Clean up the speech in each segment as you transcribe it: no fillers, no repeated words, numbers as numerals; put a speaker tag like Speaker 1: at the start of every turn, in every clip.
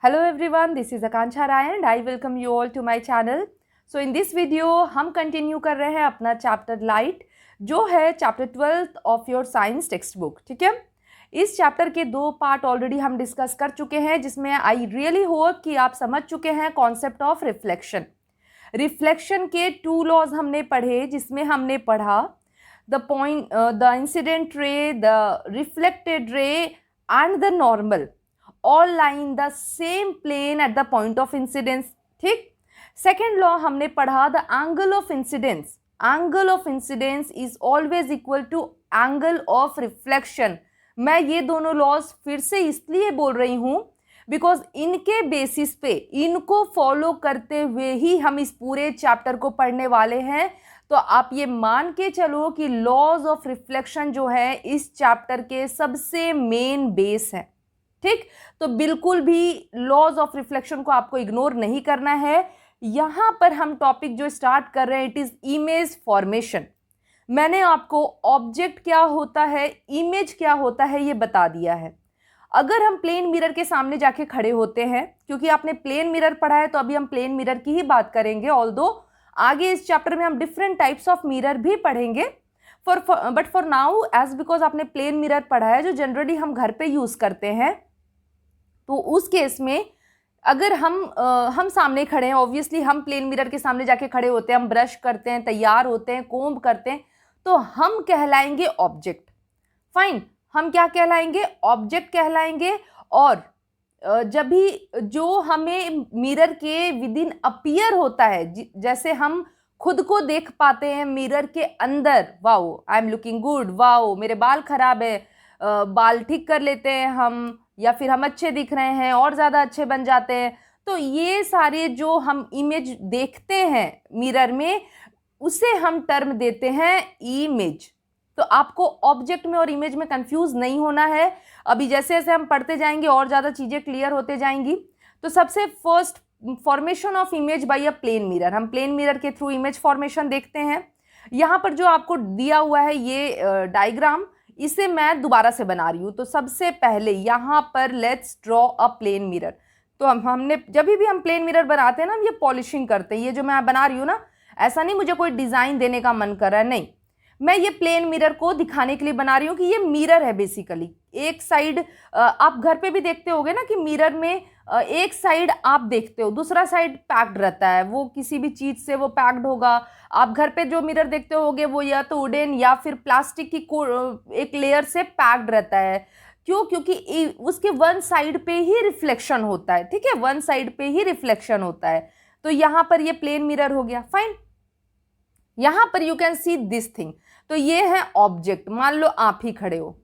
Speaker 1: Hello everyone, this is Akanksha Rai and I welcome you all to my channel. So in this video हम continue कर रहे हैं अपना chapter light जो है chapter 12 of your science text book. ठीक है, इस चैप्टर के दो पार्ट ऑलरेडी हम डिस्कस कर चुके हैं जिसमें आई रियली होप कि आप समझ चुके हैं कॉन्सेप्ट ऑफ रिफ्लेक्शन। रिफ्लेक्शन के टू लॉज हमने पढ़े जिसमें हमने पढ़ा the incident ray, the reflected रे and the normal all lie in the same plane at the point of incidence। ठीक। सेकेंड लॉ हमने पढ़ा the angle of incidence. Angle of incidence is always equal to angle of reflection. मैं ये दोनों laws फिर से इसलिए बोल रही हूँ बिकॉज इनके बेसिस पे, इनको फॉलो करते हुए ही हम इस पूरे चैप्टर को पढ़ने वाले हैं। तो आप ये मान के चलो कि लॉज ऑफ रिफ्लेक्शन जो है इस चैप्टर के सबसे मेन बेस है। ठीक, तो बिल्कुल भी लॉज ऑफ रिफ्लेक्शन को आपको इग्नोर नहीं करना है। यहाँ पर हम टॉपिक जो स्टार्ट कर रहे हैं इट इज़ इमेज फॉर्मेशन। मैंने आपको ऑब्जेक्ट क्या होता है, इमेज क्या होता है ये बता दिया है। अगर हम प्लेन मिरर के सामने जाके खड़े होते हैं, क्योंकि आपने प्लेन मिरर पढ़ा है तो अभी हम प्लेन मिरर की ही बात करेंगे, ऑल्दो आगे इस चैप्टर में हम डिफरेंट टाइप्स ऑफ मिरर भी पढ़ेंगे। But for now as because आपने प्लेन मिरर पढ़ा है जो जनरली हम घर पे यूज़ करते हैं, तो उस केस में अगर हम सामने खड़े हैं, ऑब्वियसली हम प्लेन मिरर के सामने जाके खड़े होते हैं, हम ब्रश करते हैं, तैयार होते हैं, कोम्ब करते हैं, तो हम कहलाएंगे ऑब्जेक्ट। फाइन, हम क्या कहलाएंगे? ऑब्जेक्ट कहलाएंगे। और जब भी जो हमें मिरर के विद इन अपीयर होता है, जैसे हम खुद को देख पाते हैं मिरर के अंदर, wow I am looking good, wow मेरे बाल खराब है, बाल ठीक कर लेते हैं हम, या फिर हम अच्छे दिख रहे हैं और ज़्यादा अच्छे बन जाते हैं। तो ये सारे जो हम इमेज देखते हैं मिरर में उसे हम टर्म देते हैं इमेज। तो आपको ऑब्जेक्ट में और इमेज में कंफ्यूज नहीं होना है। अभी जैसे जैसे हम पढ़ते जाएंगे और ज़्यादा चीज़ें क्लियर होते जाएंगी। तो सबसे first formation of image by a plane mirror, हम प्लेन मिरर के थ्रू इमेज फॉर्मेशन देखते हैं। यहाँ पर जो आपको दिया हुआ है ये डायग्राम, इसे मैं दोबारा से बना रही हूँ। तो सबसे पहले यहाँ पर let's draw a plane mirror. तो हमने जब भी हम प्लेन मिरर बनाते हैं ना, हम ये पॉलिशिंग करते हैं। ये जो मैं बना रही हूँ ना, ऐसा नहीं मुझे कोई डिज़ाइन देने का मन कर रहा है, नहीं, मैं ये प्लेन मिरर को दिखाने के लिए बना रही हूँ कि ये मिरर है बेसिकली। एक साइड आप घर पे भी देखते होगे ना कि मिरर में एक साइड आप देखते हो, दूसरा साइड पैक्ड रहता है, वो किसी भी चीज़ से वो पैक्ड होगा। आप घर पे जो मिरर देखते होगे वो या तो वुडन या फिर प्लास्टिक की एक लेयर से पैक्ड रहता है। क्यों? क्योंकि उसके वन साइड पे ही रिफ्लेक्शन होता है। ठीक है, वन साइड पे ही रिफ्लेक्शन होता है। तो यहाँ पर ये प्लेन मिरर हो गया। फाइन, यहाँ पर you can see this thing. तो ये है ऑब्जेक्ट। मान लो आप ही खड़े हो,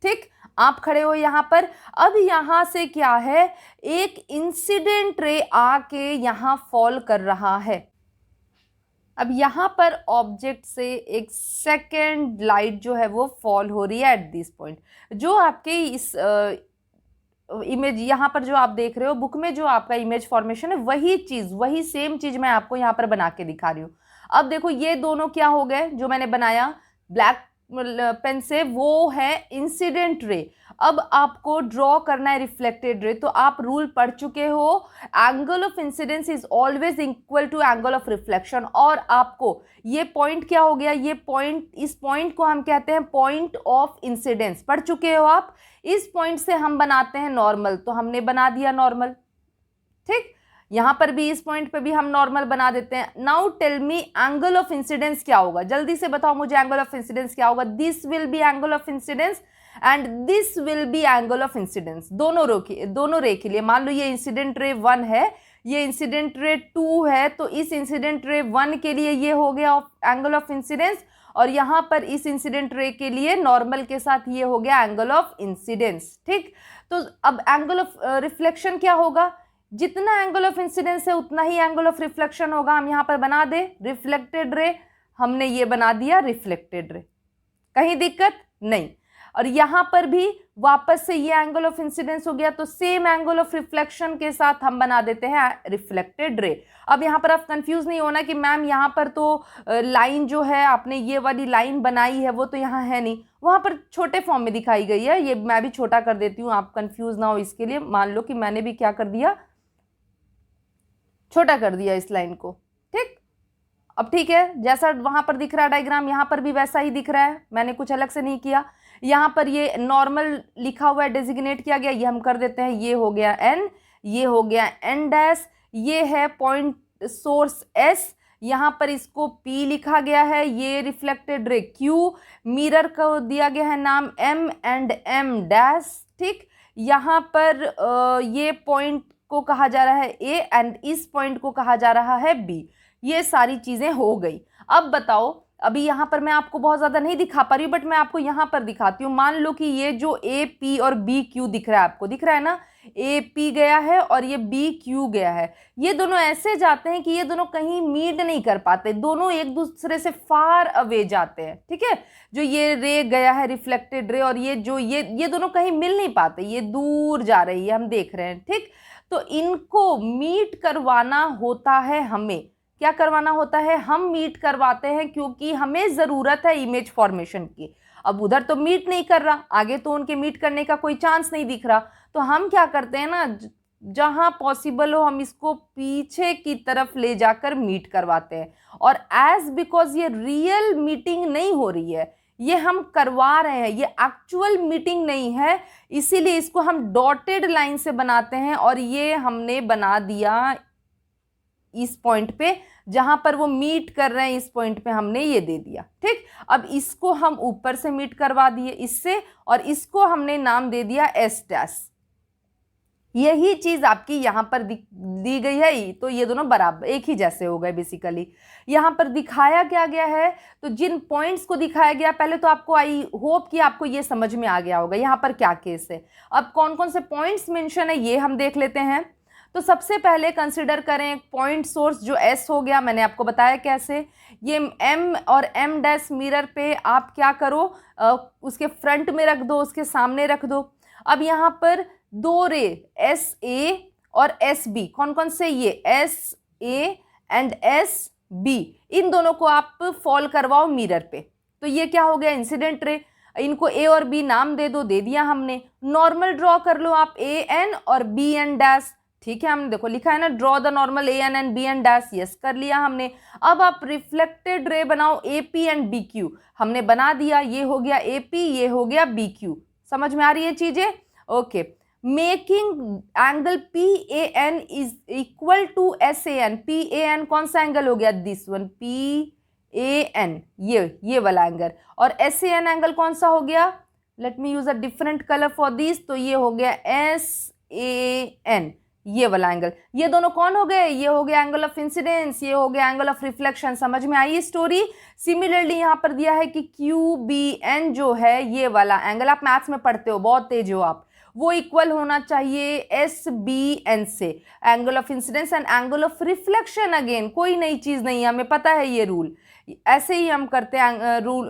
Speaker 1: ठीक, आप खड़े हो यहाँ पर। अब यहाँ से क्या है, एक इंसिडेंट रे आके यहाँ फॉल कर रहा है। अब यहाँ पर ऑब्जेक्ट से एक सेकेंड लाइट जो है वो फॉल हो रही है एट दिस पॉइंट। जो आपके इस इमेज यहाँ पर जो आप देख रहे हो बुक में, जो आपका इमेज फॉर्मेशन है, वही चीज़, वही सेम चीज़ मैं आपको यहाँ पर बना के दिखा रही हूँ। अब देखो ये दोनों क्या हो गए, जो मैंने बनाया ब्लैक पेन से, वो है इंसिडेंट रे। अब आपको ड्रॉ करना है रिफ्लेक्टेड रे। तो आप रूल पढ़ चुके हो, angle of incidence is always equal to angle of reflection. और आपको ये पॉइंट क्या हो गया, ये पॉइंट, इस पॉइंट को हम कहते हैं पॉइंट ऑफ इंसिडेंस। पढ़ चुके हो आप। इस पॉइंट से हम बनाते हैं नॉर्मल, तो हमने बना दिया नॉर्मल। ठीक, यहाँ पर भी इस पॉइंट पे भी हम नॉर्मल बना देते हैं। Now tell me angle of incidence क्या होगा, जल्दी से बताओ मुझे एंगल ऑफ इंसिडेंस क्या होगा। This will be angle of incidence and this will be angle of incidence. दोनों रे के लिए मान लो ये इंसिडेंट रे 1 है, ये इंसिडेंट रे 2 है, तो इस इंसिडेंट रे 1 के लिए ये हो गया एंगल ऑफ इंसिडेंस, और यहाँ पर इस इंसिडेंट रे के लिए नॉर्मल के साथ ये हो गया एंगल ऑफ इंसिडेंस। ठीक, तो अब एंगल ऑफ रिफ्लेक्शन क्या होगा, जितना एंगल ऑफ इंसिडेंस है उतना ही एंगल ऑफ रिफ्लेक्शन होगा। हम यहाँ पर बना दे रिफ्लेक्टेड रे, हमने ये बना दिया रिफ्लेक्टेड रे, कहीं दिक्कत नहीं। और यहाँ पर भी वापस से ये एंगल ऑफ इंसिडेंस हो गया, तो सेम एंगल ऑफ रिफ्लेक्शन के साथ हम बना देते हैं रिफ्लेक्टेड रे। अब यहाँ पर आप कंफ्यूज नहीं होना कि मैम यहाँ पर तो लाइन जो है आपने ये वाली लाइन बनाई है वो तो यहाँ है नहीं, वहाँ पर छोटे फॉर्म में दिखाई गई है। ये मैं भी छोटा कर देती हूँ, आप कंफ्यूज ना हो इसके लिए। मान लो कि मैंने भी क्या कर दिया, छोटा कर दिया इस लाइन को, ठीक। अब ठीक है, जैसा वहां पर दिख रहा है डायग्राम, यहाँ पर भी वैसा ही दिख रहा है, मैंने कुछ अलग से नहीं किया। यहाँ पर ये नॉर्मल लिखा हुआ है, डेजिग्नेट किया गया, ये हम कर देते हैं, ये हो गया एन, ये हो गया एन डैश, ये है पॉइंट सोर्स एस, यहाँ पर इसको P लिखा गया है, ये रिफ्लेक्टेड रे Q, मिरर को दिया गया है नाम M एंड M डैश, ठीक। यहाँ पर ये पॉइंट को कहा जा रहा है A एंड इस पॉइंट को कहा जा रहा है B। ये सारी चीज़ें हो गई। अब बताओ, अभी यहाँ पर मैं आपको बहुत ज़्यादा नहीं दिखा पा रही हूँ, बट मैं आपको यहाँ पर दिखाती हूँ। मान लो कि ये जो ए पी और बी क्यू दिख रहा है, आपको दिख रहा है ना, ए पी गया है और ये बी क्यू गया है। ये दोनों ऐसे जाते हैं कि ये दोनों कहीं मीट नहीं कर पाते, दोनों एक दूसरे से फार अवे जाते हैं, ठीक है। जो ये रे गया है रिफ्लेक्टेड रे, और ये जो ये दोनों कहीं मिल नहीं पाते, ये दूर जा रही है, हम देख रहे हैं, ठीक। तो इनको मीट करवाना होता है, हमें क्या करवाना होता है, हम मीट करवाते हैं, क्योंकि हमें ज़रूरत है इमेज फॉर्मेशन की। अब उधर तो मीट नहीं कर रहा, आगे तो उनके मीट करने का कोई चांस नहीं दिख रहा, तो हम क्या करते हैं ना, जहाँ पॉसिबल हो हम इसको पीछे की तरफ ले जाकर मीट करवाते हैं। और एज बिकॉज ये रियल मीटिंग नहीं हो रही है, ये हम करवा रहे हैं, ये एक्चुअल मीटिंग नहीं है, इसीलिए इसको हम डॉटेड लाइन से बनाते हैं। और ये हमने बना दिया इस पॉइंट पे, जहां पर वो मीट कर रहे हैं, इस पॉइंट पे हमने ये दे दिया, ठीक। अब इसको हम ऊपर से मीट करवा दिए इससे, और इसको हमने नाम दे दिया एस डैश। यही चीज आपकी यहाँ पर दी गई है, तो ये दोनों बराबर एक ही जैसे हो गए बेसिकली। यहाँ पर दिखाया क्या गया है, तो जिन पॉइंट्स को दिखाया गया, पहले तो आपको आई होप कि आपको ये समझ में आ गया होगा यहाँ पर क्या केस है। अब कौन कौन से पॉइंट्स मेंशन है ये हम देख लेते हैं। तो सबसे पहले कंसिडर करें पॉइंट सोर्स जो S हो गया, मैंने आपको बताया कैसे। ये M और M डैश मिरर पे आप क्या करो, उसके फ्रंट में रख दो, उसके सामने रख दो। अब यहाँ पर दो रे SA और SB, कौन कौन से, ये SA एंड SB, इन दोनों को आप फॉल करवाओ मिरर पे। तो ये क्या हो गया, इंसिडेंट रे। इनको A और B नाम दे दो, दे दिया हमने। नॉर्मल ड्रॉ कर लो आप AN और BN डैश, ठीक है। हमने देखो लिखा है ना, draw the normal AN and BN dash, yes कर लिया हमने। अब आप रिफ्लेक्टेड रे बनाओ AP एंड BQ, हमने बना दिया, ये हो गया AP, ये हो गया BQ। समझ में आ रही है चीजें, okay. Making angle PAN is equal to SAN। PAN कौन सा एंगल हो गया, दिस वन PAN, ये वाला एंगल। और SAN एंगल कौन सा हो गया, let me use a different colour for this, तो ये हो गया SAN, ये वाला एंगल। ये दोनों कौन हो गए, ये हो गया एंगल ऑफ इंसिडेंस, ये हो गया एंगल ऑफ रिफ्लेक्शन। समझ में आई स्टोरी। सिमिलरली यहाँ पर दिया है कि QBN जो है, ये वाला एंगल, आप मैथ्स में पढ़ते हो, बहुत तेज हो आप, वो इक्वल होना चाहिए SBN से, angle of incidence and angle of reflection. Again कोई नई चीज नहीं है, हमें पता है ये रूल, ऐसे ही हम करते हैं रूल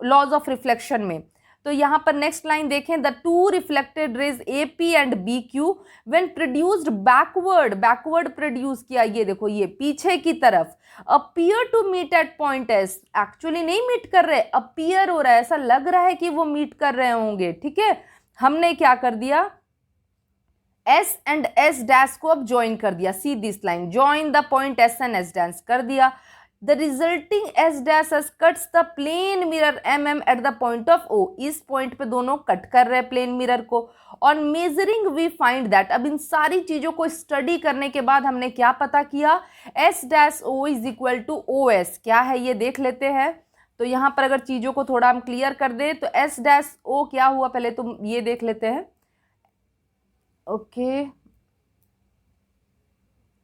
Speaker 1: लॉज ऑफ रिफ्लेक्शन में। तो यहाँ पर नेक्स्ट लाइन देखें, the two reflected rays AP and BQ when produced backward produce किया, ये देखो ये पीछे की तरफ, appear to meet at point S, actually नहीं मीट कर रहे, अपीयर हो रहा है, ऐसा लग रहा है कि वो मीट कर रहे होंगे, ठीक है। हमने क्या कर दिया, S एंड S डैश को अब ज्वाइन कर दिया, see this line, join the point S and S dash कर दिया। The resulting S dash cuts the plane mirror MM at the point of O, इस पॉइंट पे दोनों कट कर रहे हैं प्लेन मिरर को। और मेजरिंग वी फाइंड दैट, अब इन सारी चीजों को स्टडी करने के बाद हमने क्या पता किया, S dash O is equal to OS, क्या है ये देख लेते हैं। तो यहाँ पर अगर चीजों को थोड़ा हम क्लियर कर दें, तो S dash O क्या हुआ, पहले तो ये देख लेते हैं, ओके।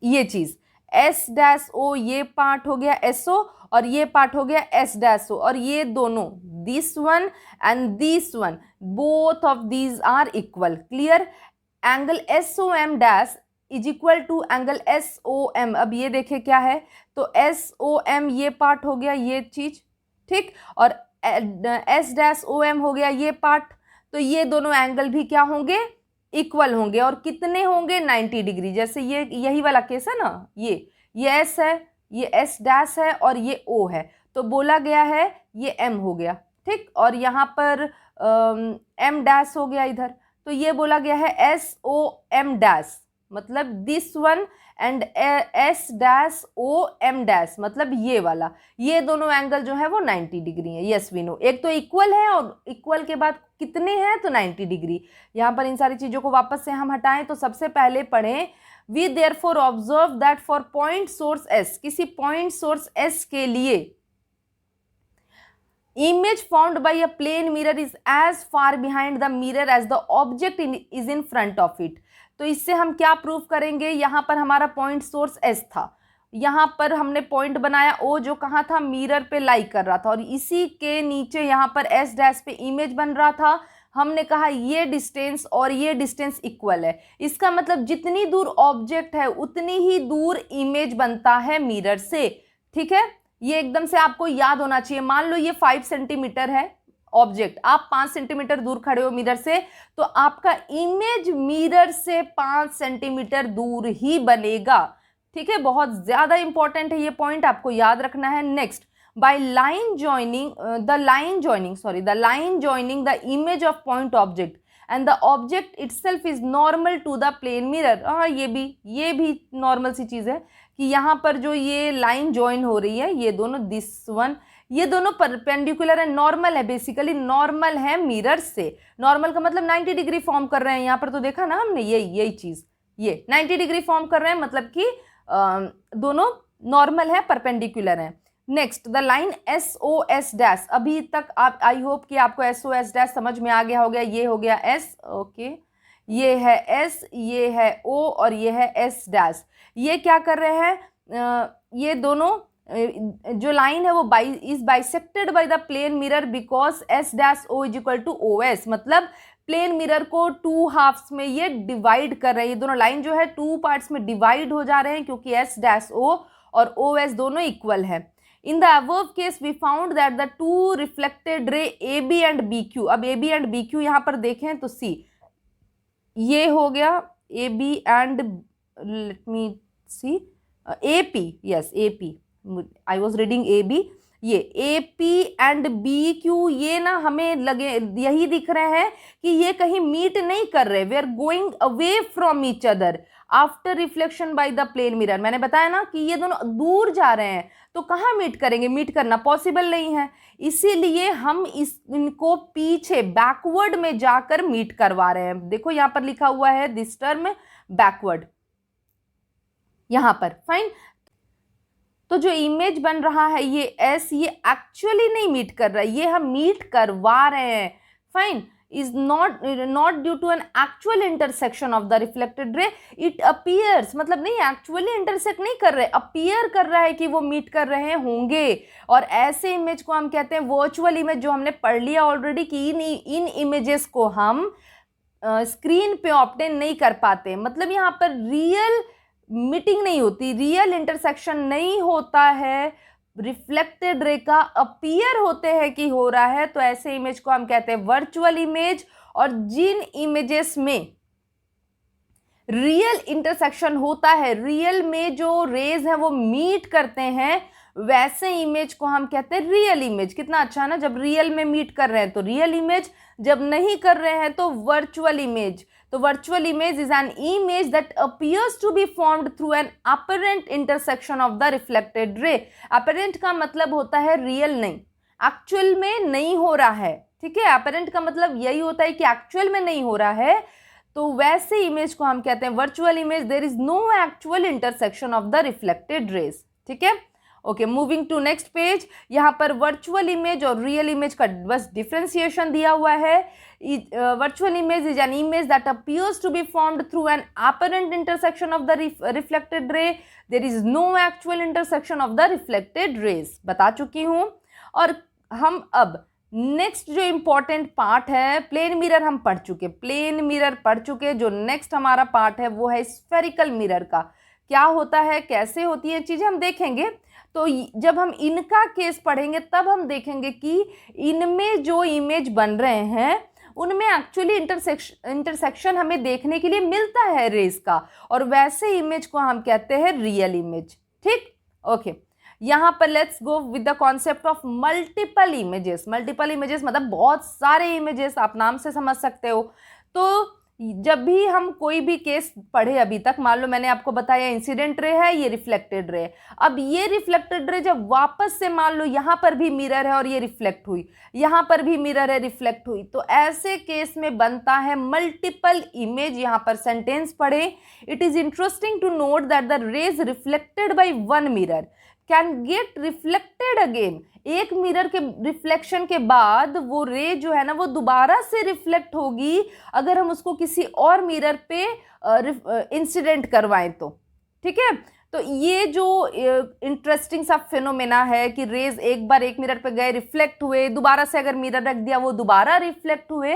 Speaker 1: ये चीज S डैश O, ये पार्ट हो गया SO, और ये पार्ट हो गया S डैश O, और ये दोनों, this one and this one, both of these are equal, clear. Angle SOM dash is equal to angle SOM। अब ये देखे क्या है, तो SOM ये पार्ट हो गया, ये चीज, ठीक, और S डैश OM हो गया ये पार्ट। तो ये दोनों एंगल भी क्या होंगे, इक्वल होंगे। और कितने होंगे, 90 डिग्री। जैसे ये यही वाला केस है ना, ये एस है, ये एस डैश है और ये ओ है, तो बोला गया है ये एम हो गया, ठीक। और यहाँ पर एम डैश हो गया इधर, तो ये बोला गया है एस ओ एम डैश, मतलब this one, and S dash O M dash, मतलब ये वाला। ये दोनों एंगल जो है वो 90 डिग्री है। यस वी नो, एक तो इक्वल है और इक्वल के बाद कितने हैं, तो 90 डिग्री। यहाँ पर इन सारी चीज़ों को वापस से हम हटाएं तो सबसे पहले पढ़ें, we therefore observe that for point source S, किसी पॉइंट सोर्स एस के लिए image formed by a plane mirror is as far behind the mirror as the object is in front of it। तो इससे हम क्या prove करेंगे, यहाँ पर हमारा पॉइंट सोर्स S था, यहाँ पर हमने पॉइंट बनाया O जो कहाँ था, मिरर पे लाई कर रहा था, और इसी के नीचे यहाँ पर S डैश पे इमेज बन रहा था। हमने कहा ये डिस्टेंस और ये डिस्टेंस इक्वल है, इसका मतलब जितनी दूर ऑब्जेक्ट है उतनी ही दूर इमेज बनता है मिरर से, ठीक है। ये एकदम से आपको याद होना चाहिए। मान लो ये 5 सेंटीमीटर है ऑब्जेक्ट, आप 5 सेंटीमीटर दूर खड़े हो मिरर से, तो आपका इमेज मिरर से 5 सेंटीमीटर दूर ही बनेगा, ठीक है। बहुत ज्यादा इंपॉर्टेंट है ये पॉइंट, आपको याद रखना है। Next, by line joining the line joining the image of point object and the object itself is normal to the plane mirror. हाँ, ये भी नॉर्मल सी चीज है कि यहाँ पर जो ये लाइन ज्वाइन हो रही है, ये दोनों दिस वन, ये दोनों परपेंडिकुलर है, नॉर्मल है, बेसिकली नॉर्मल है मिरर से। नॉर्मल का मतलब 90 डिग्री फॉर्म कर रहे हैं, यहाँ पर तो देखा ना हमने, यही चीज, ये 90 डिग्री फॉर्म कर रहे हैं, मतलब कि दोनों नॉर्मल है, परपेंडिकुलर है। Next, the line S O S dash, अभी तक आप, आई होप कि आपको एस ओ एस डैश समझ में आ गया हो गया। ये हो गया एस, ओके, ये है एस, ये है ओ और ये है एस डैश। ये क्या कर रहे हैं, ये दोनों जो लाइन है वो is bisected by the plane mirror because S dash O is equal to O S, मतलब प्लेन मिरर को 2 हाफ्स में ये डिवाइड कर रहे हैं। ये दोनों लाइन जो है 2 पार्ट्स में डिवाइड हो जा रहे हैं क्योंकि एस डैश ओ और ओ एस दोनों इक्वल है। In the above case, we found that the two reflected ray AB and BQ, अब AB and BQ यहाँ पर देखें तो C, ये हो गया AB and let me see AP, yes AP, I was reading AB, ये AP and BQ, ये ना हमें लगे यही दिख रहे हैं कि ये कहीं मीट नहीं कर रहे, वे are going away from each other after reflection by the plane mirror. मैंने बताया ना कि ये दोनों दूर जा रहे हैं, तो कहाँ मीट करेंगे, मीट करना पॉसिबल नहीं है, इसीलिए हम इनको पीछे बैकवर्ड में जाकर मीट करवा रहे हैं। देखो यहाँ पर लिखा हुआ है दिस टर्म बैकवर्ड, यहाँ पर, फाइन। तो जो इमेज बन रहा है ये एस, ये एक्चुअली नहीं मीट कर रहा है, ये हम मीट करवा रहे हैं, fine. is not due to an actual intersection of the reflected ray, it appears, मतलब नहीं एक्चुअली इंटरसेक्ट नहीं कर रहे, अपीयर कर रहा है कि वो मीट कर रहे होंगे। और ऐसे इमेज को हम कहते हैं वर्चुअल इमेज, जो हमने पढ़ लिया ऑलरेडी कि इन इमेजेस को हम स्क्रीन पे ऑब्टेन नहीं कर पाते, मतलब यहाँ पर रियल मीटिंग नहीं होती, रियल इंटरसेक्शन नहीं होता है, रिफ्लेक्टेड रे का अपीयर होते हैं कि हो रहा है, तो ऐसे इमेज को हम कहते हैं वर्चुअल इमेज। और जिन इमेजेस में रियल इंटरसेक्शन होता है, रियल में जो रेज हैं वो मीट करते हैं, वैसे इमेज को हम कहते हैं रियल इमेज। कितना अच्छा ना, जब रियल में मीट कर रहे हैं तो रियल इमेज, जब नहीं कर रहे हैं तो वर्चुअल इमेज। तो virtual image is an image that appears to be formed through an apparent intersection of the reflected ray. Apparent का मतलब होता है रियल नहीं, एक्चुअल में नहीं हो रहा है, ठीक है। अपरेंट का मतलब यही होता है कि एक्चुअल में नहीं हो रहा है, तो वैसे इमेज को हम कहते हैं virtual image. There is no actual intersection of the reflected rays, ठीक है। Okay, moving to next page. यहाँ पर वर्चुअल इमेज और रियल इमेज का बस डिफ्रेंसिएशन दिया हुआ है। Virtual image is an image that appears to be formed through an apparent intersection of the reflected ray, there is no actual intersection of the reflected rays, बता चुकी हूँ। और हम अब नेक्स्ट जो इम्पॉर्टेंट पार्ट है, प्लेन मिरर हम पढ़ चुके, प्लेन मिरर पढ़ चुके। जो नेक्स्ट हमारा पार्ट है वो है स्फेरिकल मिरर का, क्या होता है, कैसे होती है चीज़ें हम देखेंगे। तो जब हम इनका केस पढ़ेंगे तब हम देखेंगे कि इनमें जो इमेज बन रहे हैं उनमें एक्चुअली इंटरसेक्शन हमें देखने के लिए मिलता है रेज का, और वैसे इमेज को हम कहते हैं रियल इमेज। ठीक, ओके। यहाँ पर let's go with the concept of multiple images. Multiple images मतलब बहुत सारे इमेजेस, आप नाम से समझ सकते हो। तो जब भी हम कोई भी केस पढ़े अभी तक, मान लो मैंने आपको बताया इंसिडेंट रे है, ये रिफ्लेक्टेड रे। अब ये रिफ्लेक्टेड रे जब वापस से मान लो यहाँ पर भी मिरर है और ये रिफ्लेक्ट हुई, यहाँ पर भी मिरर है, रिफ्लेक्ट हुई, तो ऐसे केस में बनता है मल्टीपल इमेज। यहाँ पर सेंटेंस पढ़े, it is interesting to note that the rays reflected by one mirror can get reflected again. एक मिरर के रिफ्लेक्शन के बाद वो रे जो है ना वो दोबारा से रिफ्लेक्ट होगी अगर हम उसको किसी और मिरर पे इंसिडेंट करवाएं तो। ठीक है, तो ये जो इंटरेस्टिंग सा फिनोमेना है कि रेज एक बार एक मिरर पे गए, रिफ्लेक्ट हुए, दोबारा से अगर मिरर रख दिया वो दोबारा रिफ्लेक्ट हुए,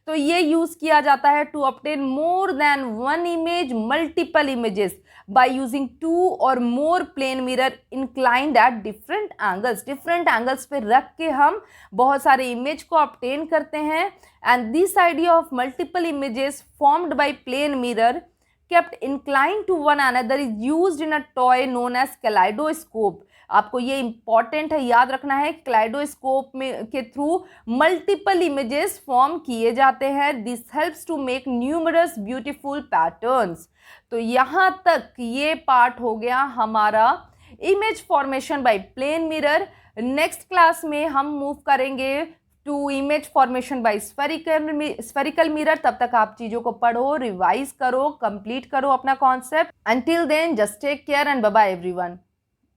Speaker 1: तो ये यूज किया जाता है to obtain more than one image, multiple images by using two or more plane mirror inclined at different angles। different angles पे रख के हम बहुत सारे इमेज को obtain करते हैं। and this idea of multiple images formed by plane mirror kept inclined to one another is used in a toy known as kaleidoscope। आपको ये इंपॉर्टेंट है, याद रखना है, कलेडोस्कोप में के थ्रू मल्टीपल इमेजेस फॉर्म किए जाते हैं। This helps to make numerous beautiful patterns. तो यहाँ तक ये पार्ट हो गया हमारा image formation by plane mirror. Next class में हम मूव करेंगे to image formation by spherical mirror. तब तक आप चीज़ों को पढ़ो, रिवाइज करो, कंप्लीट करो अपना concept. Until then just take care and bye bye everyone.